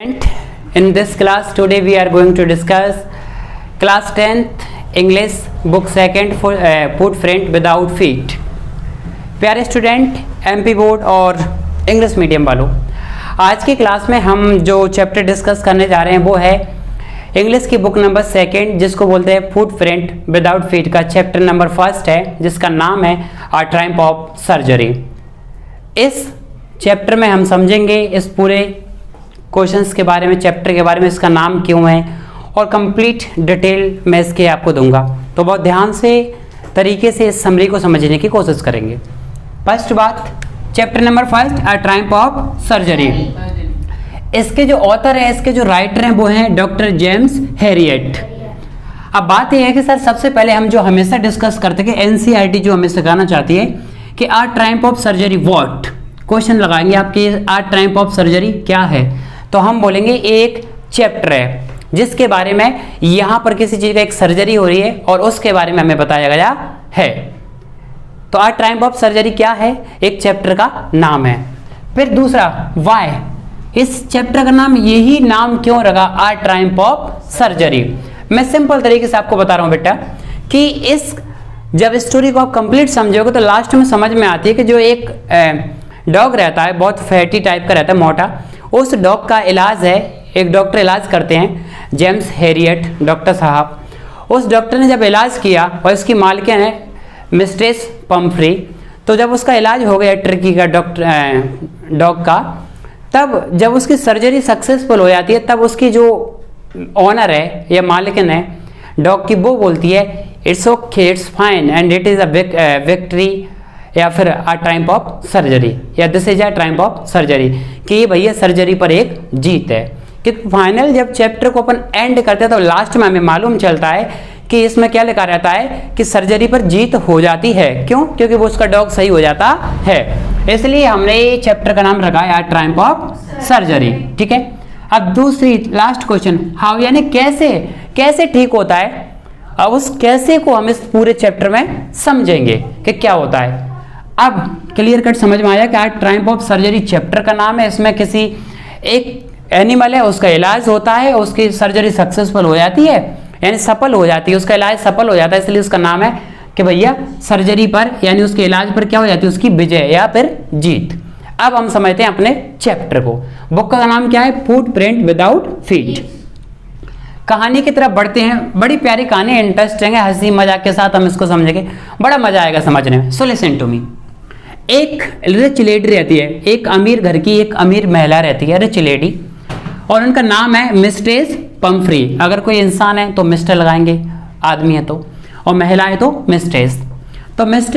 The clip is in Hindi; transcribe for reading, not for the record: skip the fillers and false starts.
In this class today we are going to discuss class 10th English book second footprint without feet। प्यारे स्टूडेंट एमपी बोर्ड और इंग्लिश मीडियम वालों, आज की क्लास में हम जो चैप्टर डिस्कस करने जा रहे हैं वो है इंग्लिश की बुक नंबर सेकंड जिसको बोलते हैं फुटप्रिंट विदाउट फीट का चैप्टर नंबर फर्स्ट है जिसका नाम है अ ट्रायम्फ ऑफ सर्जरी। इस चैप्टर में हम समझेंगे इस पूरे क्वेश्चंस के बारे में, चैप्टर के बारे में, इसका नाम क्यों है और कंप्लीट डिटेल मैं इसके आपको दूंगा। तो बहुत ध्यान से तरीके से इस समरी को समझने की कोशिश करेंगे। फर्स्ट बात, chapter number first a triumph of surgery. इसके जो ऑथर है, इसके जो राइटर हैं वो हैं डॉक्टर जेम्स हैरियट। अब बात यह है कि सर सबसे पहले हम जो हमेशा डिस्कस करते हैं कि एनसीईआरटी जो हमें सिखाना चाहती है कि a triumph of surgery what, question लगाएंगे आपके अ ट्रायम्फ ऑफ सर्जरी क्या है, तो हम बोलेंगे एक चैप्टर है जिसके बारे में यहाँ पर किसी चीज़ का एक सर्जरी हो रही है और उसके बारे में हमें बताया गया है। तो अ ट्रायम्फ ऑफ सर्जरी क्या है, एक चैप्टर का नाम है। फिर दूसरा वाई, इस चैप्टर का नाम यही नाम क्यों रखा अ ट्रायम्फ ऑफ सर्जरी। मैं सिंपल तरीके से आपको बता रहा हूँ बेटा कि इस जब स्टोरी को आप कंप्लीट समझोगे तो लास्ट में समझ में आती है कि जो एक डॉग रहता है, बहुत फैटी टाइप का रहता है, मोटा, उस डॉग का इलाज है, एक डॉक्टर इलाज करते हैं जेम्स हैरियट डॉक्टर साहब। उस डॉक्टर ने जब इलाज किया और इसकी मालकिन है मिस्ट्रेस पम्फ्री, तो जब उसका इलाज हो गया टर्की का डॉग का, तब जब उसकी सर्जरी सक्सेसफुल हो जाती है तब उसकी जो ऑनर है या मालिकिन है डॉग की, वो बोलती है it's okay, it's fine and it is a victory या फिर अ ट्रायम्फ ऑफ सर्जरी या this is a triumph of surgery, कि भैया सर्जरी पर एक जीत है। कि फाइनल जब चैप्टर को अपन एंड करते हैं तो लास्ट में हमें मालूम चलता है कि इसमें क्या लिखा रहता है कि सर्जरी पर जीत हो जाती है। क्यों? क्योंकि वो उसका डॉग सही हो जाता है। इसलिए हमने ये चैप्टर का नाम रखा है अ ट्रायम्फ ऑफ सर्जरी। ठीक है। अब दूसरी लास्ट क्वेश्चन, हाउ, यानी कैसे, कैसे ठीक होता है। अब उस कैसे को हम इस पूरे चैप्टर में समझेंगे कि क्या होता है। अब क्लियर कट समझ में आया कि आज ट्रायम्फ ऑफ सर्जरी चैप्टर का नाम है। इसमें किसी एक एनिमल है, उसका इलाज होता है, उसकी सर्जरी सक्सेसफुल हो जाती है, यानी सफल हो जाती है, उसका इलाज सफल हो जाता है, इसलिए उसका नाम है कि भैया सर्जरी पर यानी उसके इलाज पर क्या हो जाती है, उसकी विजय या फिर जीत। अब हम समझते हैं अपने चैप्टर को। बुक का नाम क्या है, फुटप्रिंट विदाउट फीट। कहानी की तरफ बढ़ते हैं। बड़ी प्यारी कहानी, इंटरेस्टिंग है, हंसी मजाक के साथ हम इसको समझेंगे, बड़ा मजा आएगा समझने में। So listen to me. एक रिच लेडी रहती है, एक अमीर घर की एक अमीर महिला रहती है, रिच लेडी, और उनका नाम है मिस्ट्रेस पम्फ्री। अगर कोई इंसान है तो मिस्टर लगाएंगे, आदमी है तो, और महिला है तो मिस्ट्रेस। तो मिस्ट्रेस